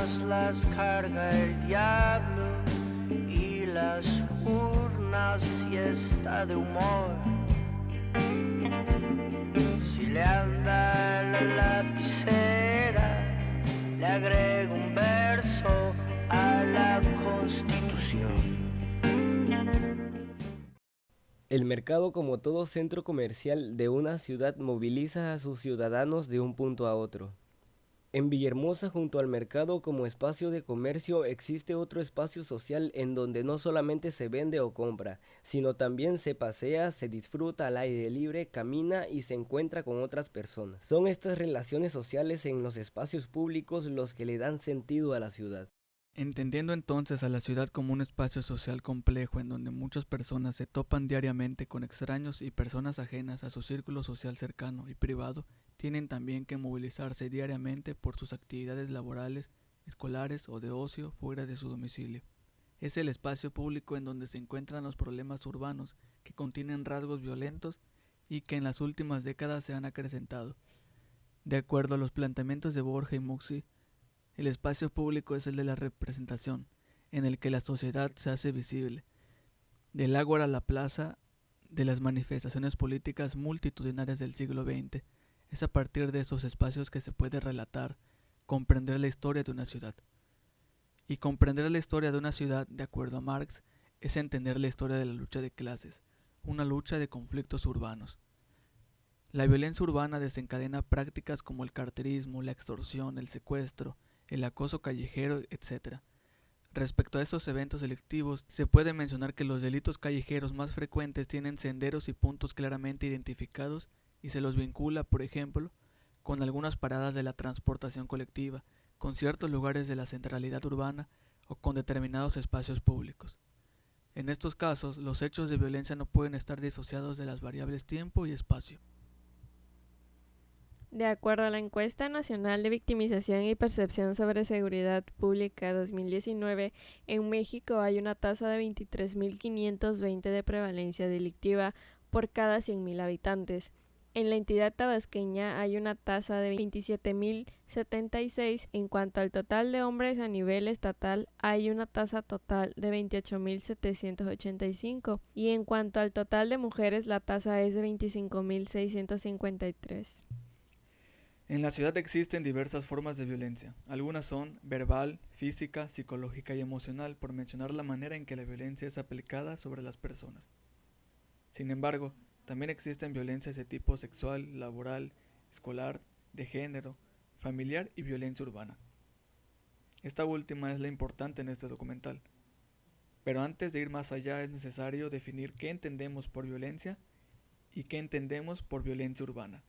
armas las carga el diablo y las urnas si está de humor. Si le anda la lapicera, le agrego un verso a la Constitución. El mercado, como todo centro comercial de una ciudad, moviliza a sus ciudadanos de un punto a otro. En Villahermosa, junto al mercado como espacio de comercio, existe otro espacio social en donde no solamente se vende o compra, sino también se pasea, se disfruta al aire libre, camina y se encuentra con otras personas. Son estas relaciones sociales en los espacios públicos los que le dan sentido a la ciudad. Entendiendo entonces a la ciudad como un espacio social complejo en donde muchas personas se topan diariamente con extraños y personas ajenas a su círculo social cercano y privado, tienen también que movilizarse diariamente por sus actividades laborales, escolares o de ocio fuera de su domicilio. Es el espacio público en donde se encuentran los problemas urbanos que contienen rasgos violentos y que en las últimas décadas se han acrecentado. De acuerdo a los planteamientos de Borja y Muxi, el espacio público es el de la representación, en el que la sociedad se hace visible. Del ágora a la plaza de las manifestaciones políticas multitudinarias del siglo XX, es a partir de esos espacios que se puede relatar, comprender la historia de una ciudad. Y comprender la historia de una ciudad, de acuerdo a Marx, es entender la historia de la lucha de clases, una lucha de conflictos urbanos. La violencia urbana desencadena prácticas como el carterismo, la extorsión, el secuestro, el acoso callejero, etc. Respecto a estos eventos delictivos, se puede mencionar que los delitos callejeros más frecuentes tienen senderos y puntos claramente identificados y se los vincula, por ejemplo, con algunas paradas de la transportación colectiva, con ciertos lugares de la centralidad urbana o con determinados espacios públicos. En estos casos, los hechos de violencia no pueden estar disociados de las variables tiempo y espacio. De acuerdo a la Encuesta Nacional de Victimización y Percepción sobre Seguridad Pública 2019, en México hay una tasa de 23.520 de prevalencia delictiva por cada 100.000 habitantes. En la entidad tabasqueña hay una tasa de 27.076. En cuanto al total de hombres a nivel estatal, hay una tasa total de 28.785 y en cuanto al total de mujeres, la tasa es de 25.653. En la ciudad existen diversas formas de violencia. Algunas son verbal, física, psicológica y emocional, por mencionar la manera en que la violencia es aplicada sobre las personas. Sin embargo, también existen violencias de tipo sexual, laboral, escolar, de género, familiar y violencia urbana. Esta última es la importante en este documental. Pero antes de ir más allá es necesario definir qué entendemos por violencia y qué entendemos por violencia urbana.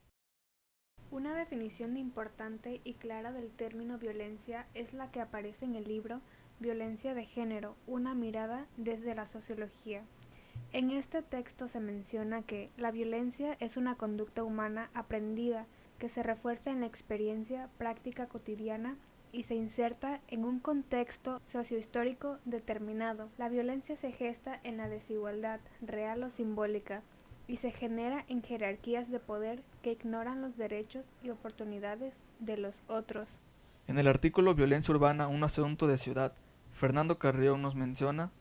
Una definición importante y clara del término violencia es la que aparece en el libro Violencia de Género, una mirada desde la sociología. En este texto se menciona que la violencia es una conducta humana aprendida que se refuerza en la experiencia práctica cotidiana y se inserta en un contexto sociohistórico determinado. La violencia se gesta en la desigualdad, real o simbólica, y se genera en jerarquías de poder que ignoran los derechos y oportunidades de los otros. En el artículo Violencia urbana, un asunto de ciudad, Fernando Carrión nos menciona: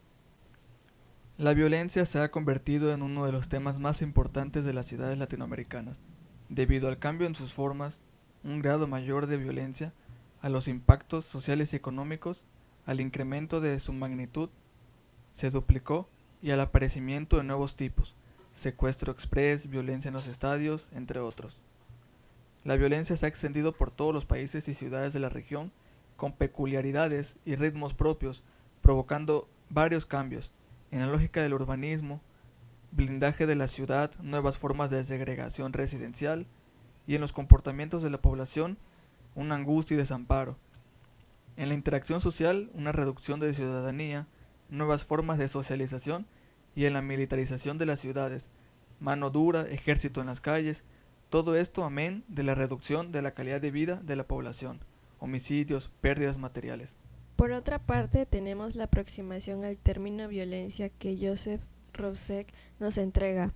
la violencia se ha convertido en uno de los temas más importantes de las ciudades latinoamericanas, debido al cambio en sus formas, un grado mayor de violencia, a los impactos sociales y económicos, al incremento de su magnitud, se duplicó y al aparecimiento de nuevos tipos, secuestro express, violencia en los estadios, entre otros. La violencia se ha extendido por todos los países y ciudades de la región, con peculiaridades y ritmos propios, provocando varios cambios en la lógica del urbanismo, blindaje de la ciudad, nuevas formas de segregación residencial y en los comportamientos de la población, una angustia y desamparo. En la interacción social, una reducción de ciudadanía, nuevas formas de socialización y en la militarización de las ciudades, mano dura, ejército en las calles, todo esto amén de la reducción de la calidad de vida de la población, homicidios, pérdidas materiales. Por otra parte, tenemos la aproximación al término violencia que Joseph Roussek nos entrega.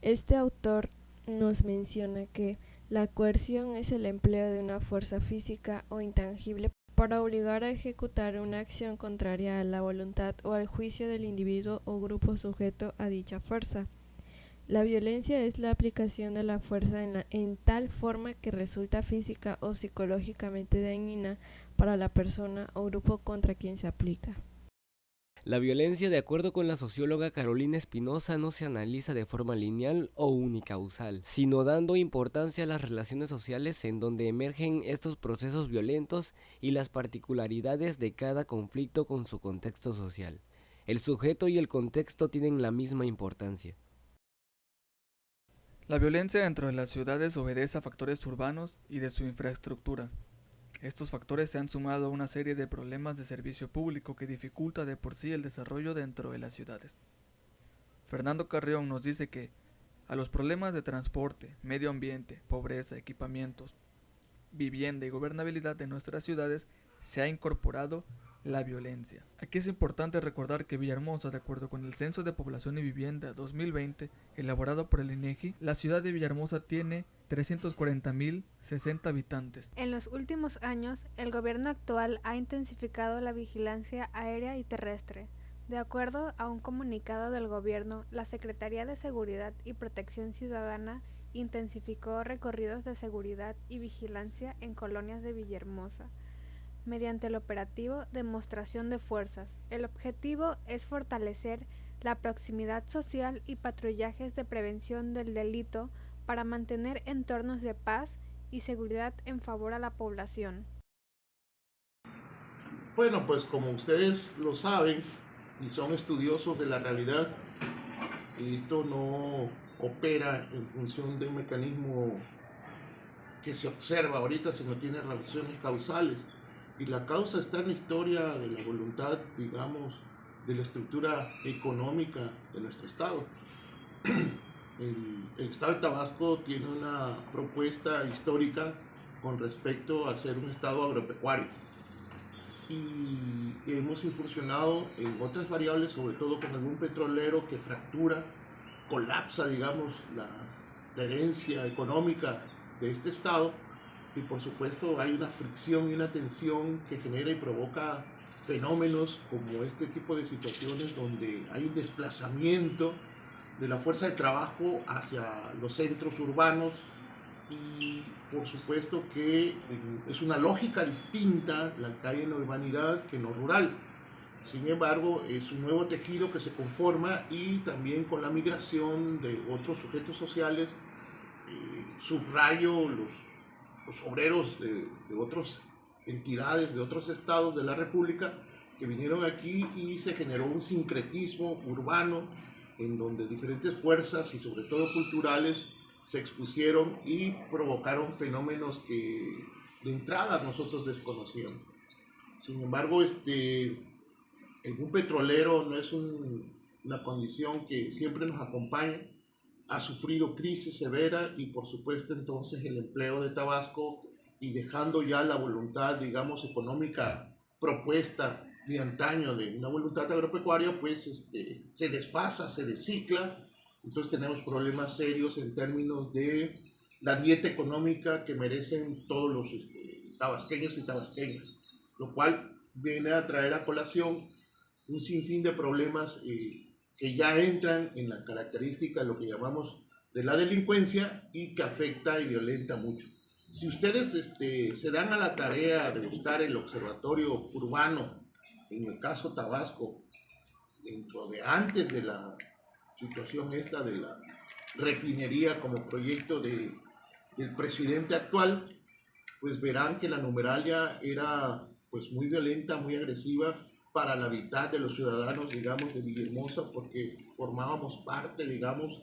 Este autor nos menciona que la coerción es el empleo de una fuerza física o intangible para obligar a ejecutar una acción contraria a la voluntad o al juicio del individuo o grupo sujeto a dicha fuerza. La violencia es la aplicación de la fuerza en tal forma que resulta física o psicológicamente dañina para la persona o grupo contra quien se aplica. La violencia, de acuerdo con la socióloga Carolina Espinosa, no se analiza de forma lineal o unicausal, sino dando importancia a las relaciones sociales en donde emergen estos procesos violentos y las particularidades de cada conflicto con su contexto social. El sujeto y el contexto tienen la misma importancia. La violencia dentro de las ciudades obedece a factores urbanos y de su infraestructura. Estos factores se han sumado a una serie de problemas de servicio público que dificulta de por sí el desarrollo dentro de las ciudades. Fernando Carrión nos dice que a los problemas de transporte, medio ambiente, pobreza, equipamientos, vivienda y gobernabilidad de nuestras ciudades se ha incorporado la violencia. Aquí es importante recordar que Villahermosa, de acuerdo con el Censo de Población y Vivienda 2020, elaborado por el INEGI, la ciudad de Villahermosa tiene 340.060 habitantes. En los últimos años, el gobierno actual ha intensificado la vigilancia aérea y terrestre. De acuerdo a un comunicado del gobierno, la Secretaría de Seguridad y Protección Ciudadana intensificó recorridos de seguridad y vigilancia en colonias de Villahermosa, mediante el operativo Demostración de Fuerzas. El objetivo es fortalecer la proximidad social y patrullajes de prevención del delito para mantener entornos de paz y seguridad en favor a la población. Bueno, pues como ustedes lo saben y son estudiosos de la realidad, esto no opera en función de un mecanismo que se observa ahorita, sino tiene relaciones causales. Y la causa está en la historia de la voluntad, digamos, de la estructura económica de nuestro Estado. El Estado de Tabasco tiene una propuesta histórica con respecto a ser un Estado agropecuario. Y hemos incursionado en otras variables, sobre todo con algún petrolero que fractura, colapsa, digamos, la herencia económica de este Estado. Y por supuesto hay una fricción y una tensión que genera y provoca fenómenos como este tipo de situaciones donde hay un desplazamiento de la fuerza de trabajo hacia los centros urbanos, y por supuesto que es una lógica distinta la que hay en la urbanidad que en lo rural. Sin embargo, es un nuevo tejido que se conforma, y también con la migración de otros sujetos sociales, subrayo los obreros de otras entidades, de otros estados de la República, que vinieron aquí, y se generó un sincretismo urbano en donde diferentes fuerzas y sobre todo culturales se expusieron y provocaron fenómenos que de entrada nosotros desconocíamos. Sin embargo, el boom petrolero no es una condición que siempre nos acompaña. Ha sufrido crisis severa, y por supuesto entonces el empleo de Tabasco, y dejando ya la voluntad, digamos, económica propuesta de antaño de una voluntad agropecuaria, pues se desfasa, se descicla. Entonces tenemos problemas serios en términos de la dieta económica que merecen todos los tabasqueños y tabasqueñas, lo cual viene a traer a colación un sinfín de problemas que ya entran en la característica de lo que llamamos de la delincuencia, y que afecta y violenta mucho. Si ustedes se dan a la tarea de buscar el observatorio urbano, en el caso Tabasco, dentro de antes de la situación esta de la refinería como proyecto del presidente actual, pues verán que la numeralia era pues muy violenta, muy agresiva para la mitad de los ciudadanos, digamos, de Villahermosa, porque formábamos parte, digamos,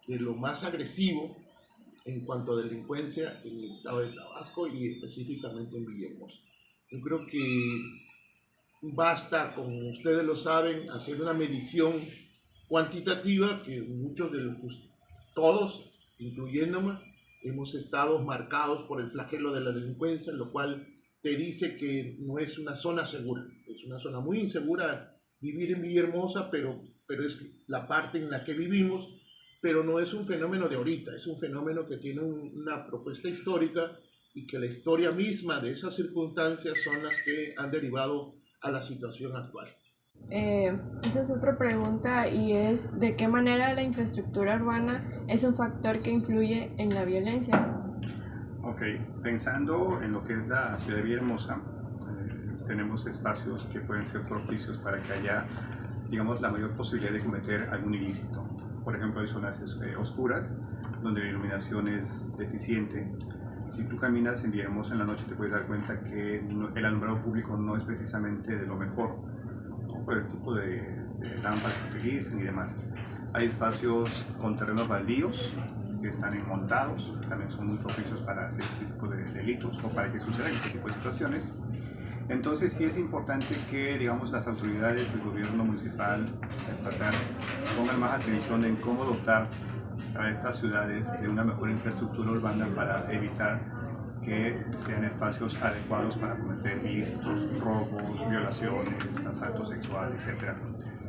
de lo más agresivo en cuanto a delincuencia en el estado de Tabasco, y específicamente en Villahermosa. Yo creo que basta, como ustedes lo saben, hacer una medición cuantitativa, que muchos de los, todos, incluyéndome, hemos estado marcados por el flagelo de la delincuencia, lo cual te dice que no es una zona segura, es una zona muy insegura vivir en Villahermosa, pero es la parte en la que vivimos, pero no es un fenómeno de ahorita, es un fenómeno que tiene una propuesta histórica, y que la historia misma de esas circunstancias son las que han derivado a la situación actual. Esa es otra pregunta y es ¿de qué manera la infraestructura urbana es un factor que influye en la violencia? Ok, pensando en lo que es la ciudad de Villahermosa, tenemos espacios que pueden ser propicios para que haya, digamos, la mayor posibilidad de cometer algún ilícito. Por ejemplo, hay zonas oscuras donde la iluminación es deficiente. Si tú caminas en Villahermosa en la noche te puedes dar cuenta que el alumbrado público no es precisamente de lo mejor, ¿no? Por el tipo de lámparas que utilizan y demás. Hay espacios con terrenos baldíos que están montados, también son muy propicios para hacer este tipo de delitos o para que sucedan este tipo de situaciones. Entonces sí es importante que, digamos, las autoridades del gobierno municipal, estatal, pongan más atención en cómo dotar a estas ciudades de una mejor infraestructura urbana para evitar que sean espacios adecuados para cometer ilícitos, robos, violaciones, asaltos sexuales, etc.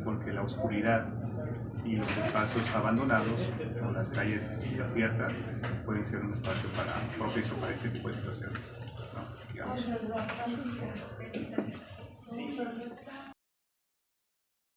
Porque la oscuridad y los espacios abandonados o las calles desiertas pueden ser un espacio propicio para este tipo de situaciones, ¿no? Digamos.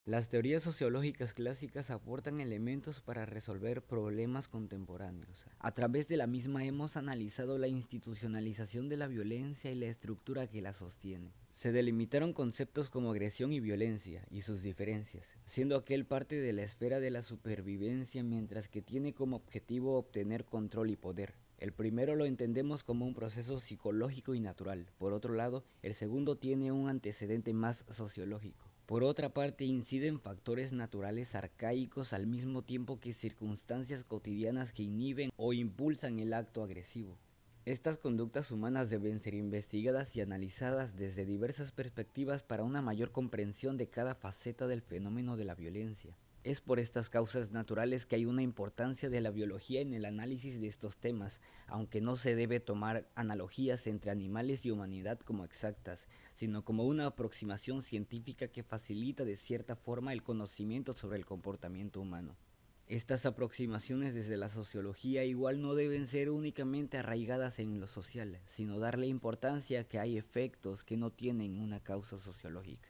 Las teorías sociológicas clásicas aportan elementos para resolver problemas contemporáneos. A través de la misma hemos analizado la institucionalización de la violencia y la estructura que la sostiene. Se delimitaron conceptos como agresión y violencia y sus diferencias, siendo aquel parte de la esfera de la supervivencia mientras que tiene como objetivo obtener control y poder. El primero lo entendemos como un proceso psicológico y natural. Por otro lado, el segundo tiene un antecedente más sociológico. Por otra parte, inciden factores naturales arcaicos al mismo tiempo que circunstancias cotidianas que inhiben o impulsan el acto agresivo. Estas conductas humanas deben ser investigadas y analizadas desde diversas perspectivas para una mayor comprensión de cada faceta del fenómeno de la violencia. Es por estas causas naturales que hay una importancia de la biología en el análisis de estos temas, aunque no se debe tomar analogías entre animales y humanidad como exactas, sino como una aproximación científica que facilita de cierta forma el conocimiento sobre el comportamiento humano. Estas aproximaciones desde la sociología igual no deben ser únicamente arraigadas en lo social, sino darle importancia a que hay efectos que no tienen una causa sociológica.